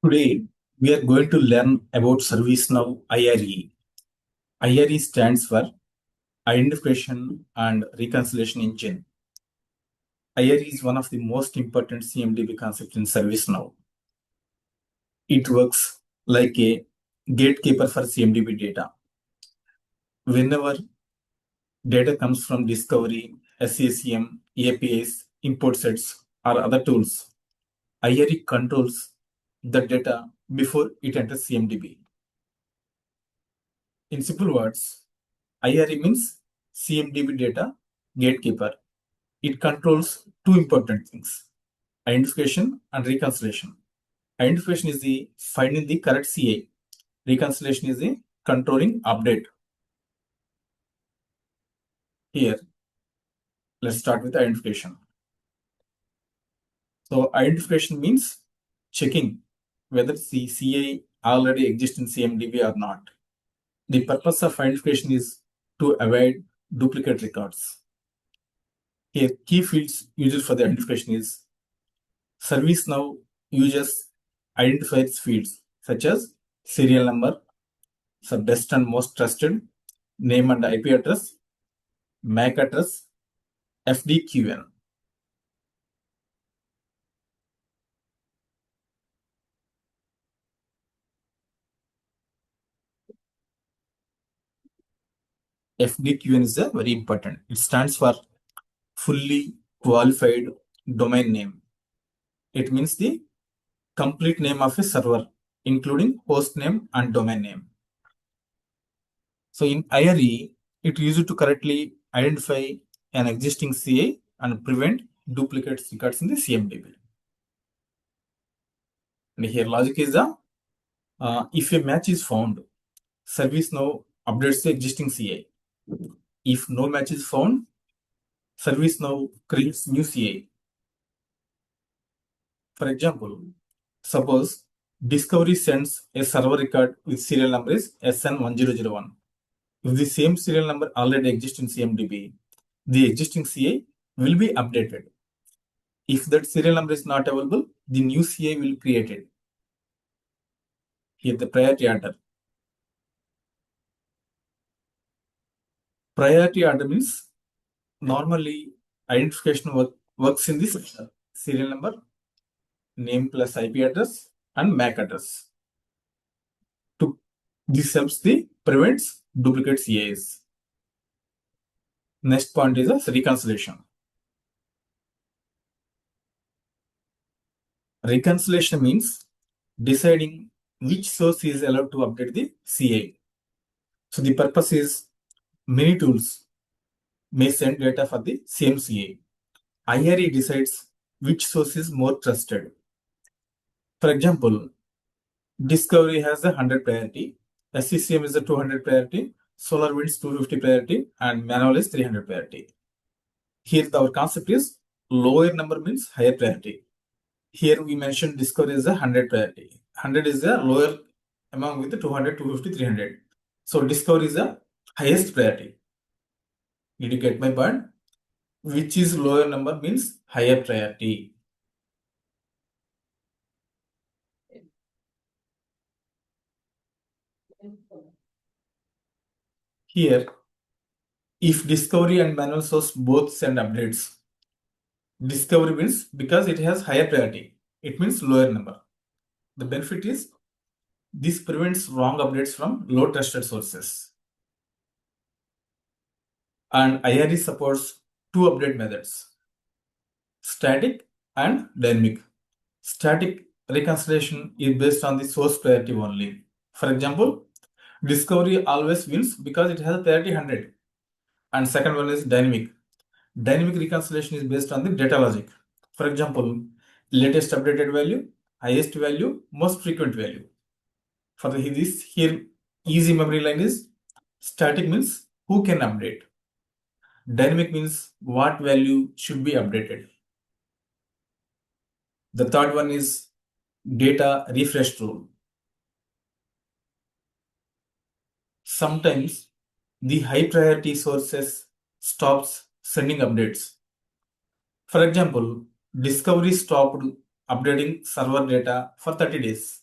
Today, we are going to learn about ServiceNow IRE. IRE stands for Identification and Reconciliation Engine. IRE is one of the most important CMDB concepts in ServiceNow. It works like a gatekeeper for CMDB data. Whenever data comes from discovery, SCCM, APIs, import sets, or other tools, IRE controls the data before it enters CMDB. In simple words, IRE means CMDB data gatekeeper. It controls two important things: identification and reconciliation. Identification is the finding the correct CA. Reconciliation is the controlling update. Here, let's start with identification. So identification means checking whether the CA already exists in CMDB or not. The purpose of identification is to avoid duplicate records. Here, key fields used for the identification is ServiceNow uses identifiers fields such as serial number, best and most trusted, name and IP address, MAC address, FDQN. FDQN is very important. It stands for fully qualified domain name. It means the complete name of a server, including host name and domain name. So in IRE, it is used to correctly identify an existing CA and prevent duplicate records in the CMDB. And here logic is if a match is found, ServiceNow updates the existing CA. If no match is found, ServiceNow creates new CA. For example, suppose Discovery sends a server record with serial number is SN1001. If the same serial number already exists in CMDB, the existing CA will be updated. If that serial number is not available, the new CA will be created. Here the priority order. Priority order means normally identification works in this serial number, name plus IP address, and MAC address. This helps the prevents duplicate CAs. Next point is a reconciliation. Reconciliation means deciding which source is allowed to update the CA. So the purpose is many tools may send data for the same CA. IRE decides which source is more trusted. For example, Discovery has a 100 priority, SCCM is a 200 priority, SolarWinds 250 priority, and Manual is 300 priority. Here our concept is lower number means higher priority. Here we mentioned Discovery is a 100 priority. 100 is the lower among with the 200, 250, 300. So Discovery is the highest priority. Did you get my point? Which is lower number means higher priority. Here, if Discovery and Manual source both send updates, Discovery wins because it has higher priority. It means lower number. The benefit is this prevents wrong updates from low trusted sources. And IRE supports two update methods: static and dynamic. Static reconciliation is based on the source priority only. For example, Discovery always wins because it has priority 100. And second one is dynamic. Dynamic reconciliation is based on the data logic. For example, latest updated value, highest value, most frequent value. For this here, easy memory line is static means who can update. Dynamic means what value should be updated. The third one is data refresh rule. Sometimes the high priority sources stops sending updates. For example, Discovery stopped updating server data for 30 days.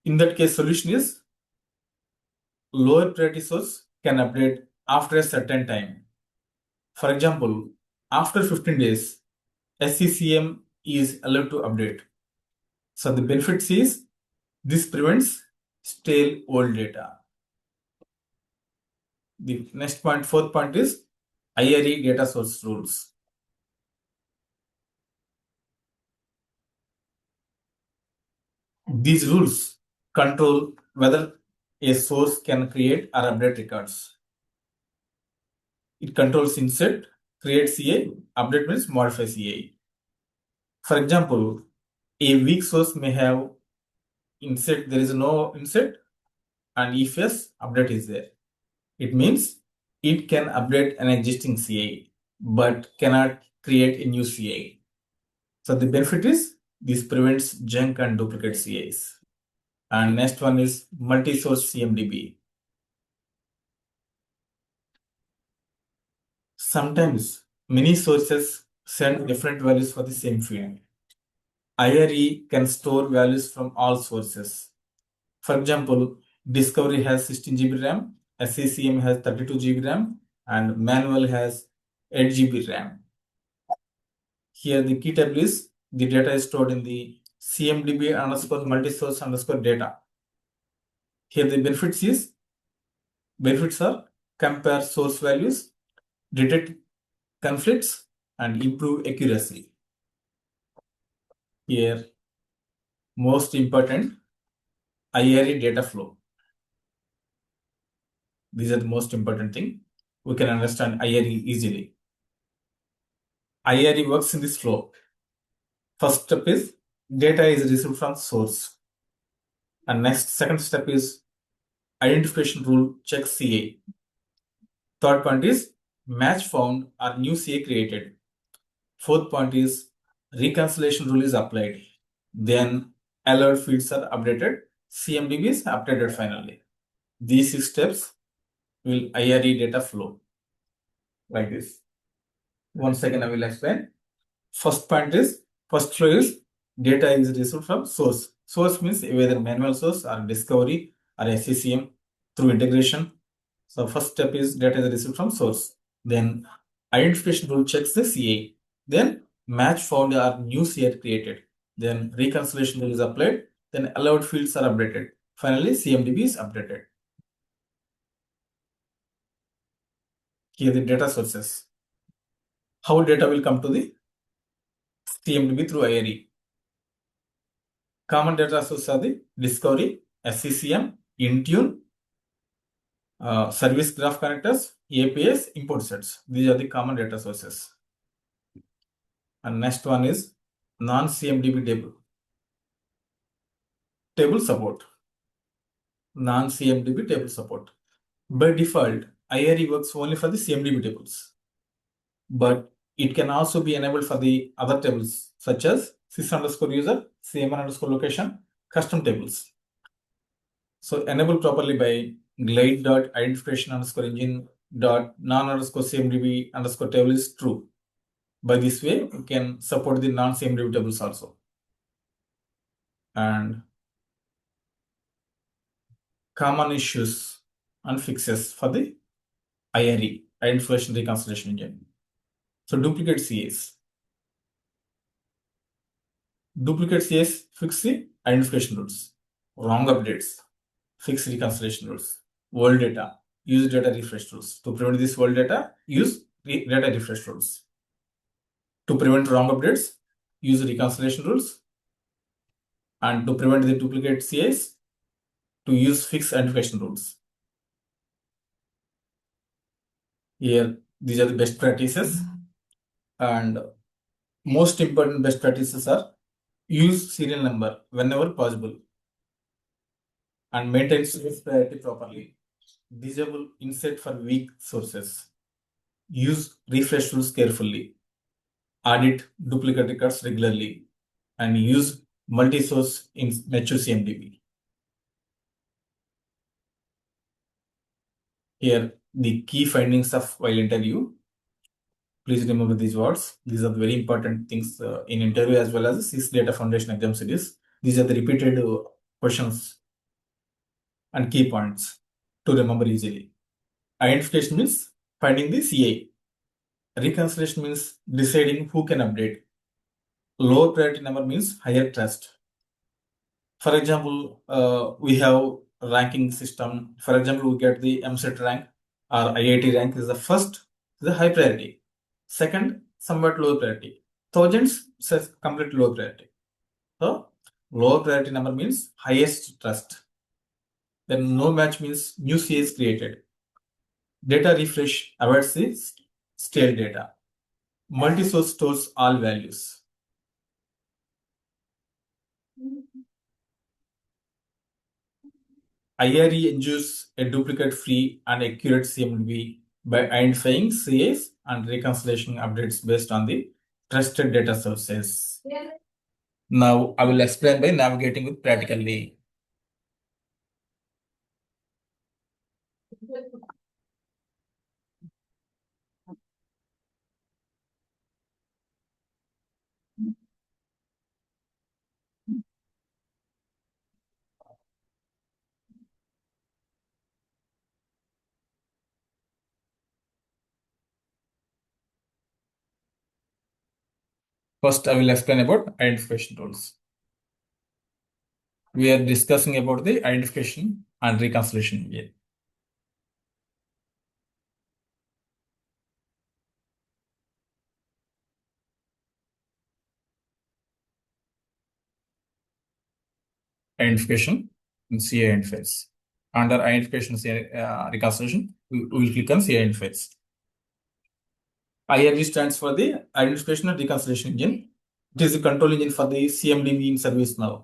In that case, solution is lower priority source can update after a certain time. For example, after 15 days, SCCM is allowed to update. So the benefits is this prevents stale old data. The next point, fourth point is IRE data source rules. These rules control whether a source can create or update records. It controls insert, create CA, update means modify CA. For example, a weak source may have insert, there is no insert, and if yes, update is there. It means it can update an existing CA, but cannot create a new CA. So the benefit is this prevents junk and duplicate CAs. And next one is multi-source CMDB. Sometimes many sources send different values for the same field. IRE can store values from all sources. For example, Discovery has 16 GB RAM, SCCM has 32 GB RAM, and Manual has 8 GB RAM. Here the key table is the data is stored in the CMDB underscore multisource underscore data. Here the benefits are compare source values, detect conflicts, and improve accuracy. Here, most important, IRE data flow. These are the most important thing. We can understand IRE easily. IRE works in this flow. First step is data is received from source. And second step is identification rule check CA. Third point is match found or new CA created. Fourth point is reconciliation rule is applied. Then alert fields are updated. CMDB is updated finally. These 6 steps will IRE data flow like this. One second, I will explain. First flow is data is received from source. Source means whether manual source or discovery or SCCM through integration. So first step is data is received from source. Then identification rule checks the CA. Then match found or new CA created. Then reconciliation rule is applied. Then allowed fields are updated. Finally, CMDB is updated. Here the data sources. How data will come to the CMDB through IRE. Common data sources are the Discovery, SCCM, Intune, service graph connectors, APIs, import sets. These are the common data sources. And next one is non-CMDB table support. Non-CMDB table support. By default, IRE works only for the CMDB tables, but it can also be enabled for the other tables such as sys_user, CMN_location, custom tables. So enable properly by glide.identification_engine.non_CMDB_table is true. By this way, you can support the non-CMDB tables also. And common issues and fixes for the IRE, Identification Reconciliation Engine. So duplicate CAs. Duplicate CAs fix the identification rules. Wrong updates, fix reconciliation rules. World data, use data refresh rules. To prevent this world data, use data refresh rules. To prevent wrong updates, use reconciliation rules. And to prevent the duplicate CAs, to use fixed identification rules. Here, these are the best practices. And most important best practices are use serial number whenever possible and maintain source priority properly. Disable insert for weak sources. Use refresh rules carefully. Audit duplicate records regularly. And use multi-source in mature CMDB. Here, the key findings of while interview. Please remember these words. These are very important things in interview as well as CIS Data Foundation exam series. These are the repeated questions and key points to remember easily. Identification means finding the CA. Reconciliation means deciding who can update. Lower priority number means higher trust. For example, we have ranking system. For example, we get the MSET rank or IIT rank is the first, the high priority. Second, somewhat low priority. Thousands says complete low priority. So lower priority number means highest trust. Then no match means new CA is created. Data refresh avoids the stale data. Multi-source stores all values. IRE ensures a duplicate-free and accurate CMDB by identifying CAs and reconciliation updates based on the trusted data sources. Now, I will explain by navigating with practically. First, I will explain about identification tools. We are discussing about the identification and reconciliation here. Identification in CA interface. Under identification reconciliation, we will click on CA interface. IRE stands for the Identification and Reconciliation Engine. It is the control engine for the CMDB in ServiceNow.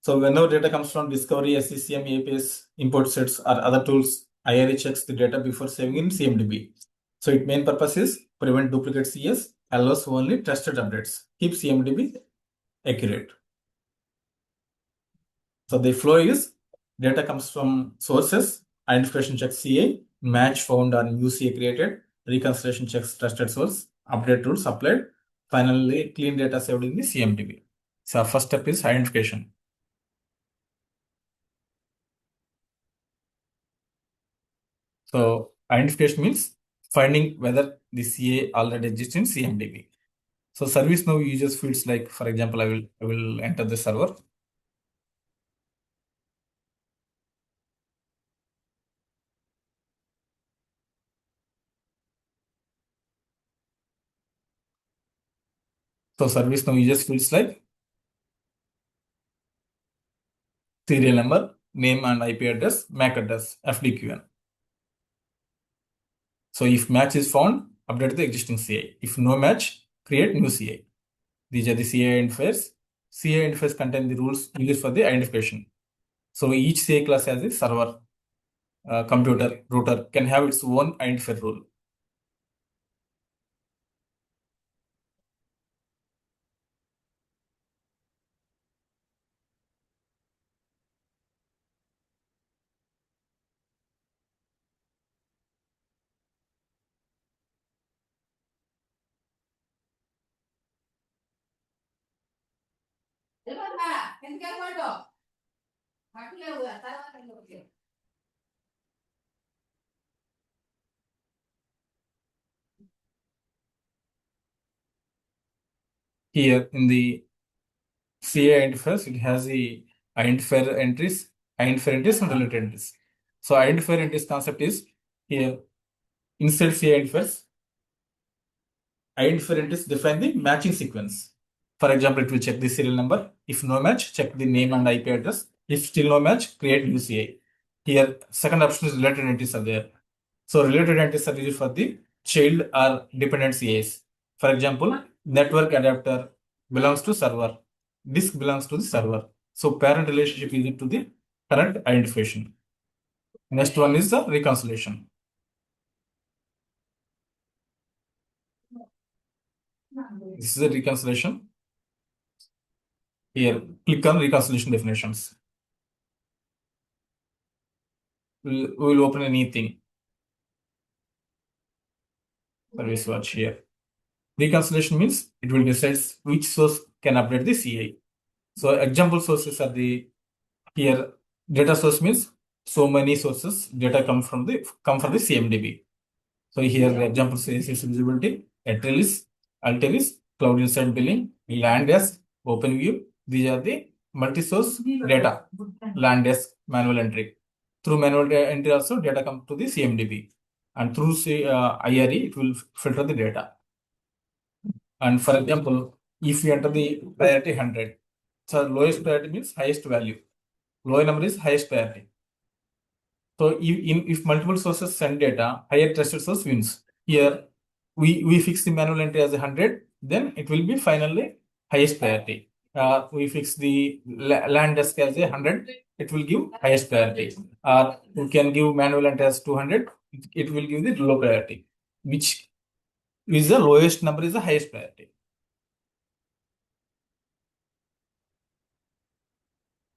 So whenever data comes from discovery, SCCM, APIs, import sets, or other tools, IRE checks the data before saving in CMDB. So its main purpose is prevent duplicate CS, allows only trusted updates, keep CMDB accurate. So the flow is data comes from sources, identification checks CA, match found or new CA created, reconciliation checks trusted source, update rules applied, finally clean data saved in the CMDB. So first step is identification. So identification means finding whether the CA already exists in CMDB. So ServiceNow uses fields like, for example, I will enter the server. So ServiceNow uses fields like serial number, name and IP address, MAC address, FDQN. So if match is found, update the existing CA. If no match, create new CA. These are the CA interface. CA interface contain the rules used for the identification. So each CA class has a server, computer, router can have its own identifier rule. Here in the CA interface, it has the identifier entries and related entries. So identifier entries concept is here inside CA interface. Identifier entries define the matching sequence. For example, it will check the serial number. If no match, check the name and IP address. If still no match, create new CA. Here, second option is related entities are there. So related entities are used for the child or dependent CAs. For example, network adapter belongs to server. Disk belongs to the server. So parent relationship is equal to the current identification. Next one is the reconciliation. This is a reconciliation. Here, click on reconciliation definitions. We will open anything. Service watch here. Reconciliation means it will decide which source can update the CA. So example sources are the here data source means so many sources data come from the CMDB. So here the example says is visibility, Atrelis, Alteris, Cloud Insight Billing, Landesk, OpenView. These are the multi-source data. Landesk, manual entry. Through manual entry also data comes to the CMDB. And through IRE, it will filter the data. And for example, if you enter the priority 100, so lowest priority means highest value. Low number is highest priority. So if multiple sources send data, higher trusted source wins. Here, we fix the manual entry as 100, then it will be finally highest priority. We fix the land desk as 100, it will give highest priority. We can give manual entry as 200, it will give the low priority. Which is the lowest number is the highest priority.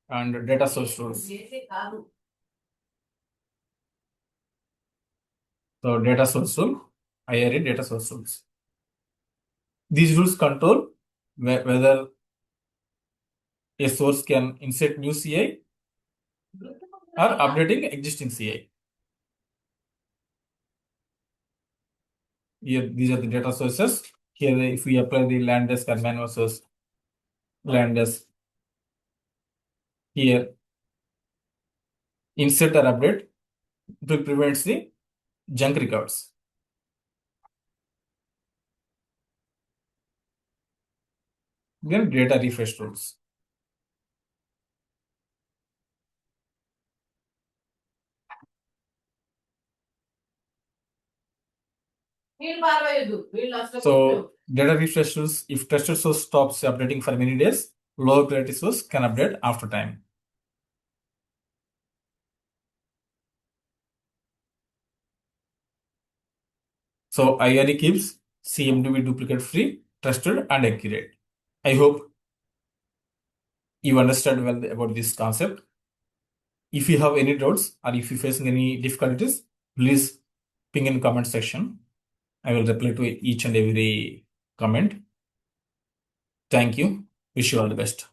And data source rules. So data source rule, IRE data source rules. These rules control whether a source can insert new CI or updating existing CI. Here, these are the data sources. Here, if we apply the Landesk or manual source, Landesk, here, insert or update, it will prevent the junk records. Then data refresh rules. So data refresh rules, if trusted source stops updating for many days, lower priority source can update after time. So IRE keeps CMDB duplicate free, trusted and accurate. I hope you understand well about this concept. If you have any doubts or if you're facing any difficulties, please ping in comment section. I will reply to each and every comment. Thank you. Wish you all the best.